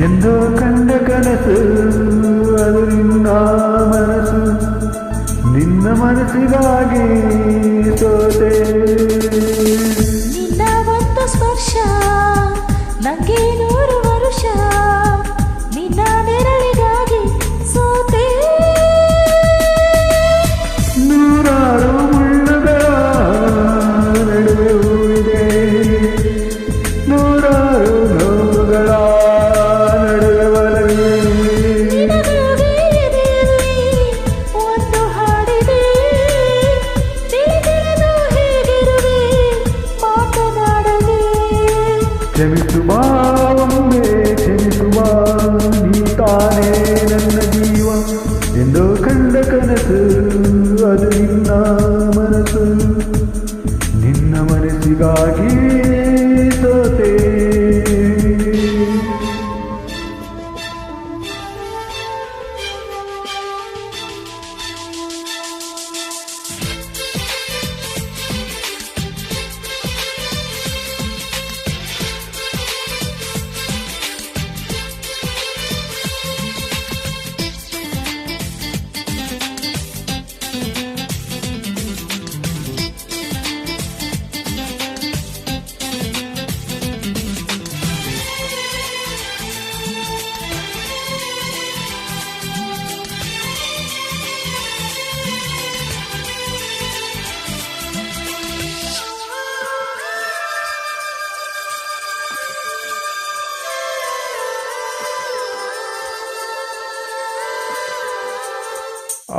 ಎಂದೋ ಕಂಡ ಕನಸು ಅದು ನಿನ್ನ ಮನಸ್ಸು, ನಿನ್ನ ಮನಸ್ಸಿಗಾಗಿ ಸೋತೆ. ನಿನ್ನ ಒಂದು ಸ್ಪರ್ಶ ನಂಗೆ 100 ವರುಷ, ನಿನ್ನ ನೆರಳಿಗಾಗಿ ಸೋತೆ. ನೂರಾರು ಮುಳ್ಳುಗಳ ನಡುವೆ ಹೂವಿದೆ, ನೂರಾರು ನೋವುಗಳ ಒಂದು ಹಾಡಿದೆ, ತಿಳಿದಿರಲು ಹೇಗಿರುವೆ ಮಾತನಾಡದೆ. ಕ್ಷಮಿಸುವ ಒಮ್ಮೆ ಕ್ಷಮಿಸುವ, ನೀ ತಾನೇ ನನ್ನ ಜೀವ. ಎಂದೋ ಕಂಡ ಕನಸು ಅದು ನಿನ್ನ ಮನಸ್ಸು, ನಿನ್ನ ಮನಸ್ಸಿಗಾಗಿ ಸೋತೆ.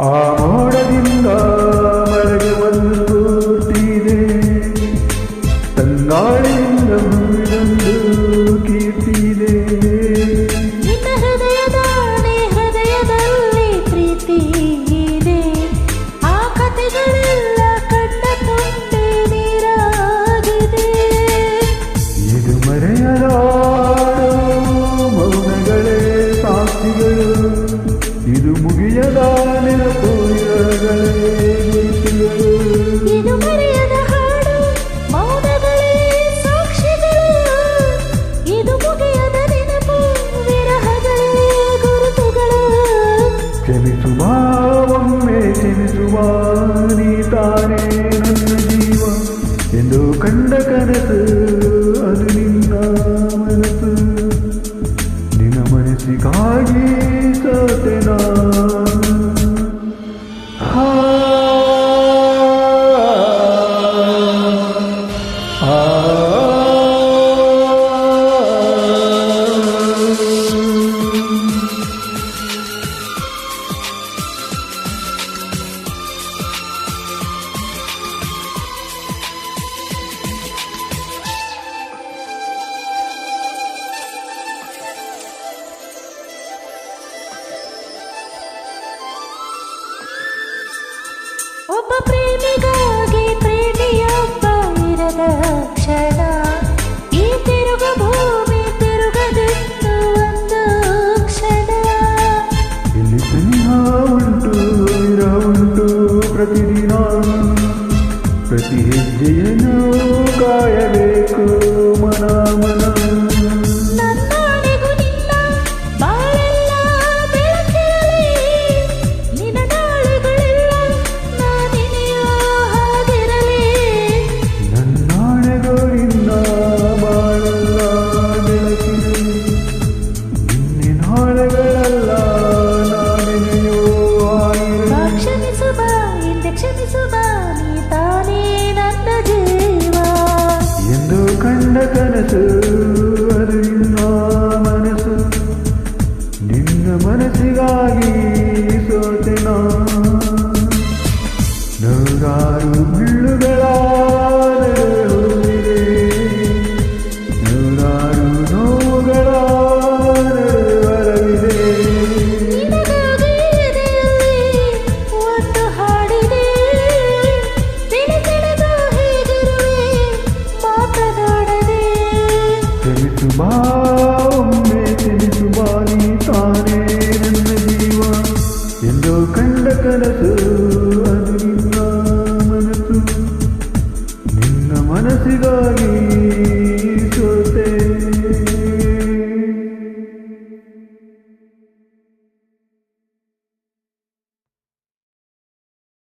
ಆ ಮೋಡದಿಂದ ಮಳೆಗೆ ಒಂದು ಸ್ಫೂರ್ತಿದೆ, ತಂಗಾಳಿಯಿಂದ ಹೂವಿನೊಂದು ಕೀರ್ತಿದೆ. ನಿನ್ನ ಹೃದಯದಾಣೆ ಹೃದಯದಲ್ಲಿ ಪ್ರೀತಿ ಇದೆ, ಆ ಕಥೆಗಳೆಲ್ಲ ಕಣ್ಣ ತುಂಬೆ ನೀರಾಗಿದೆ. ಇದು ಮರೆಯಲಾರೋ ಮೌನಗಳೇ ಸಾಕ್ಷಿಗಳು, ಇದು ಮುಗಿಯದ ನೆನಪು ಇರಗಳೇ ಗುರುತುಗಳು. ಇದು ಮರೆಯದ ಹಾಡು ಮೌನಗಳೇ ಸಾಕ್ಷಿಗಳು, ಇದು ಮುಗಿಯದ ನೆನಪು ವಿರಹಗಳೇ ಗುರುತುಗಳು. ಕ್ಷಮಿಸುವ ಒಮ್ಮೆ ಕ್ಷಮಿಸುವ, ನೀ ತಾನೇ ನನ್ನ ಜೀವ. ಎಂದು ಕಂಡ ಕನಸು ಅದು ನಿನ್ನ ಮನಸ್ಸು, ನಿನ್ನ ಮನಸ್ಸಿಗಾಗಿ ಸೋತೆ ನಾನು. ನೂರಾರು ಮುಳ್ಳುಗಳ ನಡುವಿದೆ, ನೂರಾರು ನೋವುಗಳ ನಡುವರವಿದೆ. ನಿನಗಾಗಿ ಎದೆಯಲ್ಲಿ ಒಂದು ಹಾಡಿದೆ, ತಿಳಿದು ಹೇಗಿರುವೆ ಮಾತನಾಡದೆ. ತಿಳಿಸು ಬಾ ಒಮ್ಮೆ ತಿಳಿಸು ಬಾ ನೀ ತಾನೇ ನನ್ನ ಜೀವ, ಎಂದು ಕಂಡ ಕನಸು ಅದು ನಿನ್ನ ಮನಸ್ಸು. ನಿನ್ನ ಮನಸ್ಸಿಗಾಗಿ